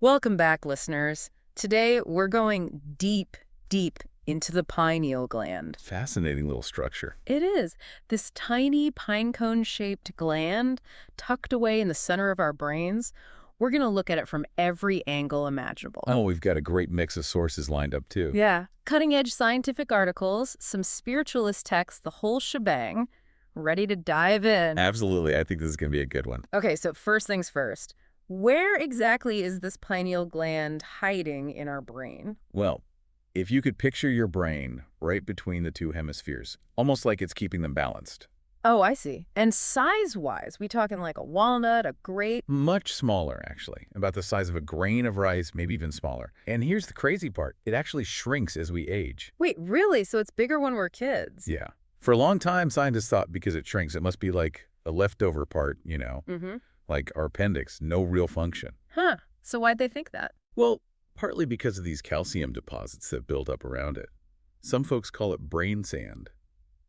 Welcome back, listeners. Today, we're going deep, deep into the pineal gland. Fascinating little structure. It is this tiny pine cone-shaped gland tucked away in the center of our brains. We're going to look at it from every angle imaginable. Oh, we've got a great mix of sources lined up, too. Yeah, cutting-edge scientific articles, some spiritualist texts, the whole shebang. Ready to dive in. Absolutely. I think this is going to be a good one. Okay, so first things first. Where exactly is this pineal gland hiding in our brain? Well, if you could picture your brain right between the two hemispheres, almost like it's keeping them balanced. Oh, I see. And size-wise, we talking like a walnut, a grape? Much smaller, actually. About the size of a grain of rice, maybe even smaller. And here's the crazy part. It actually shrinks as we age. Wait, really? So it's bigger when we're kids? Yeah. For a long time, scientists thought because it shrinks, it must be like a leftover part, Mm-hmm. like our appendix, no real function. Huh. So why'd they think that? Well, partly because of these calcium deposits that build up around it. Some folks call it brain sand,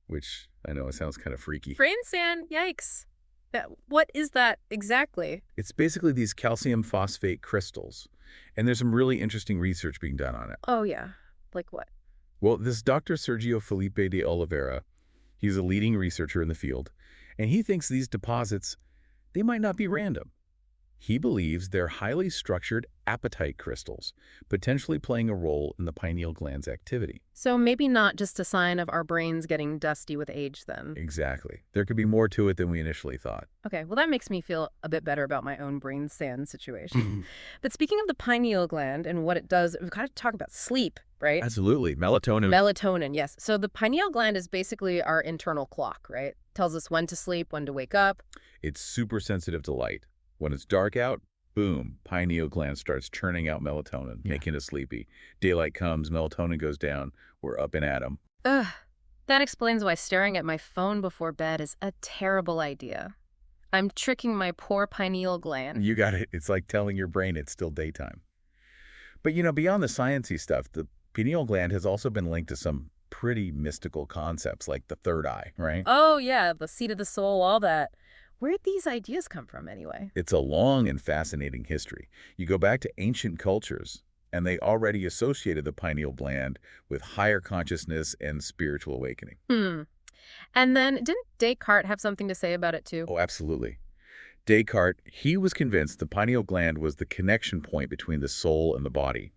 which I know it sounds kind of freaky. Brain sand? Yikes. What is that exactly? It's basically these calcium phosphate crystals, and there's some really interesting research being done on it. Oh, yeah. Like what? Well, this Dr. Sergio Felipe de Oliveira, he's a leading researcher in the field, and he thinks these deposits, they might not be random. He believes they're highly structured apatite crystals, potentially playing a role in the pineal gland's activity. So maybe not just a sign of our brains getting dusty with age then. Exactly. There could be more to it than we initially thought. Okay, well that makes me feel a bit better about my own brain sand situation. But speaking of the pineal gland and what it does, we've got to talk about sleep, right? Absolutely. Melatonin. Melatonin, yes. So the pineal gland is basically our internal clock, right? Tells us when to sleep, when to wake up. It's super sensitive to light. When it's dark out, boom, pineal gland starts churning out melatonin, making us sleepy. Daylight comes, melatonin goes down, we're up and at 'em. Ugh. That explains why staring at my phone before bed is a terrible idea. I'm tricking my poor pineal gland. You got it. It's like telling your brain it's still daytime. But beyond the sciencey stuff, the pineal gland has also been linked to some pretty mystical concepts like the third eye, right? Oh, yeah, the seat of the soul, all that. Where'd these ideas come from anyway? It's a long and fascinating history. You go back to ancient cultures, and they already associated the pineal gland with higher consciousness and spiritual awakening. And then didn't Descartes have something to say about it too? Oh, absolutely. Descartes, he was convinced the pineal gland was the connection point between the soul and the body.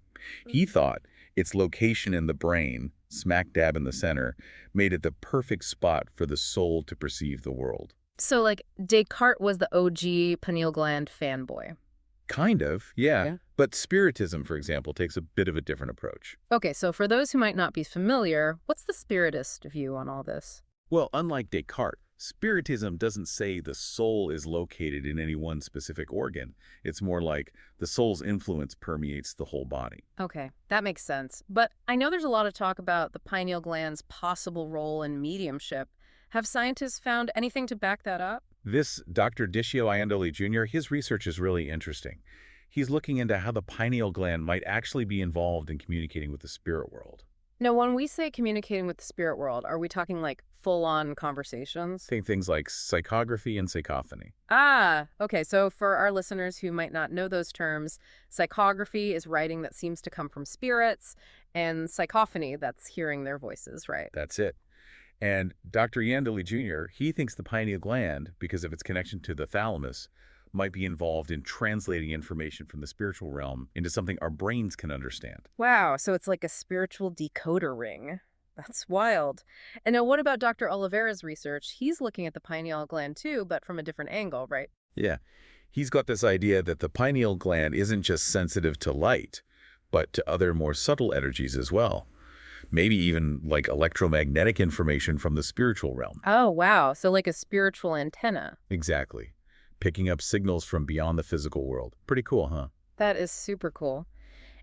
He thought its location in the brain, smack dab in the center, made it the perfect spot for the soul to perceive the world. So, like, Descartes was the OG pineal gland fanboy. Kind of, yeah. Yeah. But Spiritism, for example, takes a bit of a different approach. Okay, so for those who might not be familiar, what's the Spiritist view on all this? Well, unlike Descartes, Spiritism doesn't say the soul is located in any one specific organ. It's more like the soul's influence permeates the whole body. Okay, that makes sense. But I know there's a lot of talk about the pineal gland's possible role in mediumship. Have scientists found anything to back that up? This Dr. Dicio Iandoli Jr., his research is really interesting. He's looking into how the pineal gland might actually be involved in communicating with the spirit world. Now, when we say communicating with the spirit world, are we talking like full-on conversations? Think things like psychography and psychophony. Ah, okay. So for our listeners who might not know those terms, psychography is writing that seems to come from spirits, and psychophony, that's hearing their voices, right? That's it. And Dr. Iandoli Jr., he thinks the pineal gland, because of its connection to the thalamus, might be involved in translating information from the spiritual realm into something our brains can understand. Wow, so it's like a spiritual decoder ring. That's wild. And now what about Dr. Oliveira's research? He's looking at the pineal gland too, but from a different angle, right? Yeah, he's got this idea that the pineal gland isn't just sensitive to light, but to other more subtle energies as well. Maybe even like electromagnetic information from the spiritual realm. Oh, wow. So like a spiritual antenna. Exactly. Picking up signals from beyond the physical world. Pretty cool, huh? That is super cool.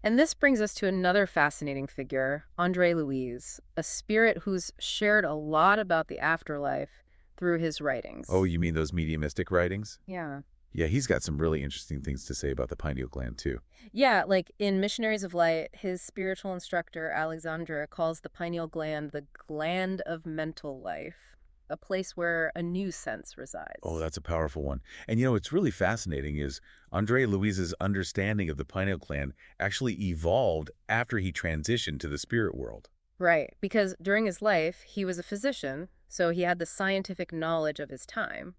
And this brings us to another fascinating figure, André Louise, a spirit who's shared a lot about the afterlife through his writings. Oh, you mean those mediumistic writings? Yeah. Yeah, he's got some really interesting things to say about the pineal gland, too. Yeah, like in Missionaries of Light, his spiritual instructor, Alexandra, calls the pineal gland the gland of mental life. a place where a new sense Oh, resides. that's a powerful one. And what's really fascinating is Andre Luiz's understanding of the pineal gland actually evolved after he transitioned to the spirit world. Right, because during his life, he was a physician, so he had the scientific knowledge of his time.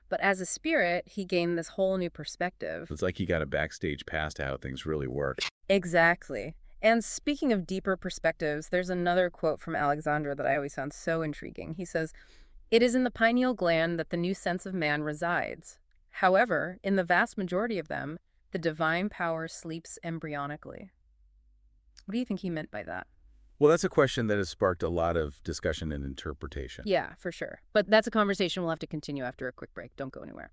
But as a spirit, he gained this whole new perspective. It's like he got a backstage pass to how things really work. Exactly. And speaking of deeper perspectives, there's another quote from Alexandra that I always found so intriguing. He says, "It is in the pineal gland that the new sense of man resides. However, in the vast majority of them, the divine power sleeps embryonically." What do you think he meant by that? Well, that's a question that has sparked a lot of discussion and interpretation. Yeah, for sure. But that's a conversation we'll have to continue after a quick break. Don't go anywhere.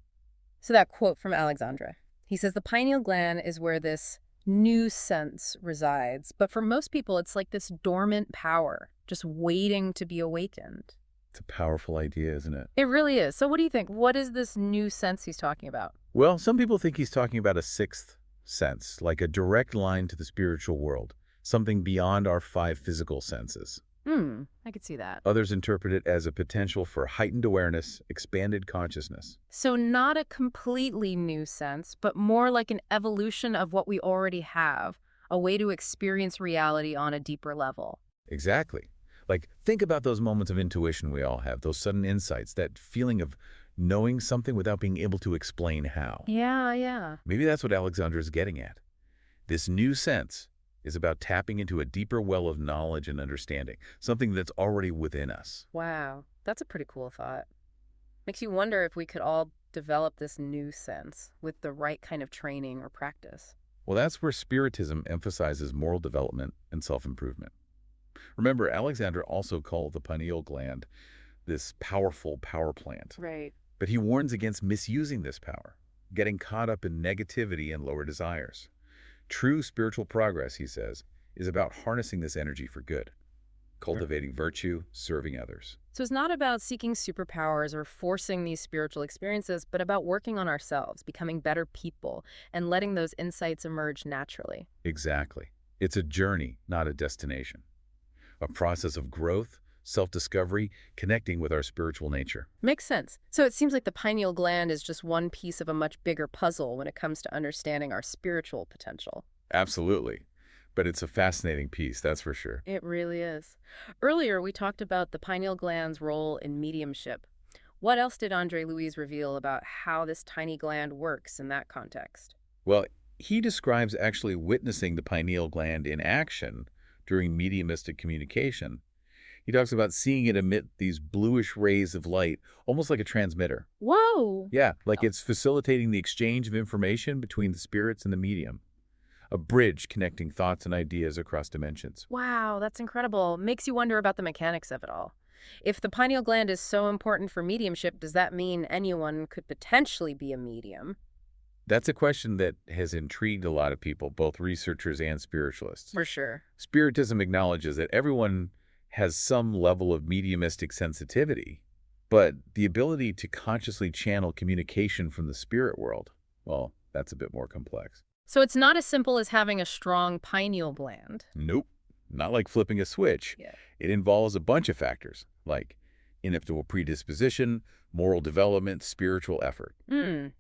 So that quote from Alexandra. He says the pineal gland is where this new sense resides. But for most people, it's like this dormant power just waiting to be awakened. It's a powerful idea, isn't it? It really is. So what do you think? What is this new sense he's talking about? Well, some people think he's talking about a sixth sense, like a direct line to the spiritual world, something beyond our five physical senses. I could see that. Others interpret it as a potential for heightened awareness, expanded consciousness. So not a completely new sense, but more like an evolution of what we already have, a way to experience reality on a deeper level. Exactly. Like, think about those moments of intuition we all have, those sudden insights, that feeling of knowing something without being able to explain how. Yeah, yeah. Maybe that's what Alexander is getting at. This new sense is about tapping into a deeper well of knowledge and understanding, something that's already within us. Wow, that's a pretty cool thought. Makes you wonder if we could all develop this new sense with the right kind of training or practice. Well, that's where Spiritism emphasizes moral development and self-improvement. Remember, Alexander also called the pineal gland this powerful power plant. Right. But he warns against misusing this power, getting caught up in negativity and lower desires. True spiritual progress, he says, is about harnessing this energy for good, cultivating virtue, serving others. So it's not about seeking superpowers or forcing these spiritual experiences, but about working on ourselves, becoming better people, and letting those insights emerge naturally. Exactly. It's a journey, not a destination. A process of growth, self-discovery, connecting with our spiritual nature. Makes sense. So it seems like the pineal gland is just one piece of a much bigger puzzle when it comes to understanding our spiritual potential. Absolutely. But it's a fascinating piece, that's for sure. It really is. Earlier, we talked about the pineal gland's role in mediumship. What else did Andre Louise reveal about how this tiny gland works in that context? Well, he describes actually witnessing the pineal gland in action during mediumistic communication. He talks about seeing it emit these bluish rays of light, almost like a transmitter. Whoa! Yeah, like it's facilitating the exchange of information between the spirits and the medium. A bridge connecting thoughts and ideas across dimensions. Wow, that's incredible. Makes you wonder about the mechanics of it all. If the pineal gland is so important for mediumship, does that mean anyone could potentially be a medium? That's a question that has intrigued a lot of people, both researchers and spiritualists. For sure. Spiritism acknowledges that everyone has some level of mediumistic sensitivity, but the ability to consciously channel communication from the spirit world, well, that's a bit more complex. So it's not as simple as having a strong pineal gland. Nope, not like flipping a switch. Yeah. It involves a bunch of factors, like inevitable predisposition, moral development, spiritual effort.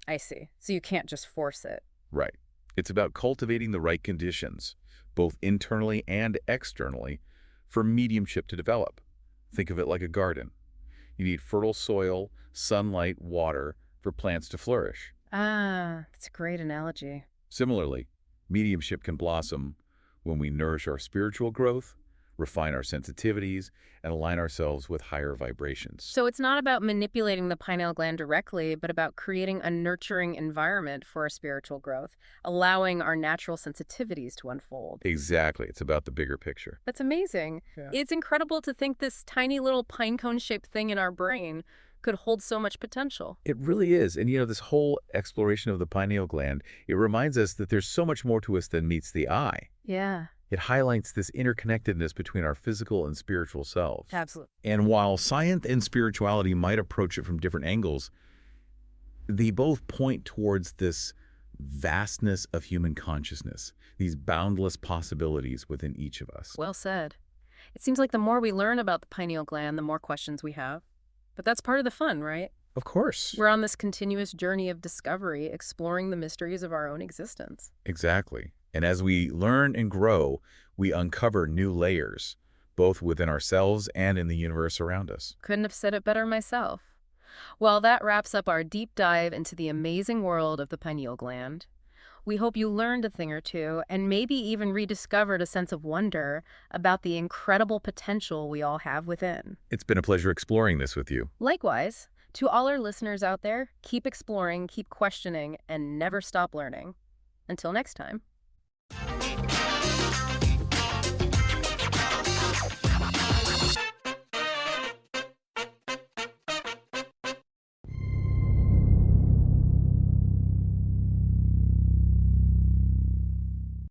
I see. So you can't just force it. Right. It's about cultivating the right conditions, both internally and externally, for mediumship to develop. Think of it like a garden. You need fertile soil, sunlight, water for plants to flourish. Ah, that's a great analogy. Similarly, mediumship can blossom when we nourish our spiritual growth, refine our sensitivities, and align ourselves with higher vibrations. So it's not about manipulating the pineal gland directly, but about creating a nurturing environment for our spiritual growth, allowing our natural sensitivities to unfold. Exactly. It's about the bigger picture. That's amazing. Yeah. It's incredible to think this tiny little pine cone-shaped thing in our brain could hold so much potential. It really is. And this whole exploration of the pineal gland, it reminds us that there's so much more to us than meets the eye. Yeah, It highlights this interconnectedness between our physical and spiritual selves. absolutely. And while science and spirituality might approach it from different angles, they both point towards this vastness of human consciousness, these boundless possibilities within each of us. Well said. It seems like the more we learn about the pineal gland, the more questions we have. But that's part of the fun, right? Of course. We're on this continuous journey of discovery, exploring the mysteries of our own existence. Exactly. And as we learn and grow, we uncover new layers, both within ourselves and in the universe around us. Couldn't have said it better myself. Well, that wraps up our deep dive into the amazing world of the pineal gland. We hope you learned a thing or two and maybe even rediscovered a sense of wonder about the incredible potential we all have within. It's been a pleasure exploring this with you. Likewise, to all our listeners out there, keep exploring, keep questioning, and never stop learning. Until next time.